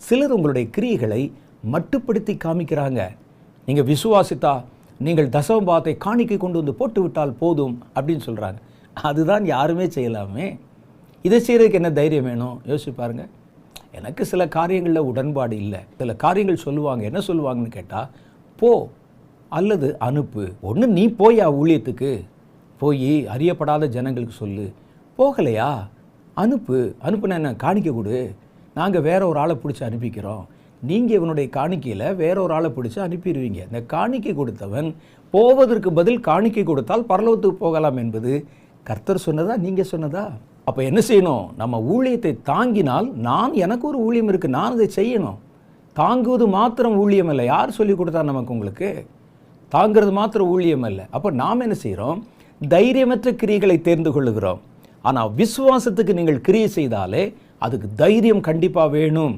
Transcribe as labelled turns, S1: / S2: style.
S1: சிலர் உங்களுடைய கிரியைகளை மட்டுப்படுத்தி காமிக்கிறாங்க. நீங்கள் விசுவாசித்தா நீங்கள் தசமபாகத்தை காணிக்கை கொண்டு வந்து போட்டு விட்டால் போதும் அப்படின்னு சொல்கிறாங்க. அதுதான் யாருமே செய்யலாமே. இதை செய்கிறதுக்கு என்ன தைரியம் வேணும்? யோசிச்சு பாருங்க. எனக்கு சில காரியங்களில் உடன்பாடு இல்லை. சில காரியங்கள் சொல்லுவாங்க. என்ன சொல்லுவாங்கன்னு கேட்டால், போ அல்லது அனுப்பு. ஒன்று நீ போயா ஊழியத்துக்கு போய் அறியப்படாத ஜனங்களுக்கு சொல்லு. போகலையா அனுப்பு. அனுப்புனா என்ன? காணிக்கை கொடு. நாங்கள் வேற ஒரு ஆளை பிடிச்சி அனுப்பிக்கிறோம். நீங்கள் இவனுடைய காணிக்கையில் வேற ஒரு ஆளை பிடிச்சி அனுப்பிடுவீங்க. இந்த காணிக்கை கொடுத்தவன் போவதற்கு பதில் காணிக்கை கொடுத்தால் பரலோகத்துக்கு போகலாம் என்பது கர்த்தர் சொன்னதா நீங்கள் சொன்னதா? அப்போ என்ன செய்யணும்? நம்ம ஊழியத்தை தாங்கினால், எனக்கு ஒரு ஊழியம் இருக்குது, நான் அதை செய்யணும். தாங்குவது மாத்திரம் ஊழியம் இல்லை. யார் சொல்லி கொடுத்தா நமக்கு? உங்களுக்கு தாங்கிறது மாத்திரம் ஊழியம் அல்ல. அப்போ நாம் என்ன செய்கிறோம்? தைரியமற்ற கிரியைகளை தேர்ந்து கொள்ளுகிறோம். ஆனால் விசுவாசத்துக்கு நீங்கள் கிரியை செய்தாலே அதுக்கு தைரியம் கண்டிப்பாக வேணும்.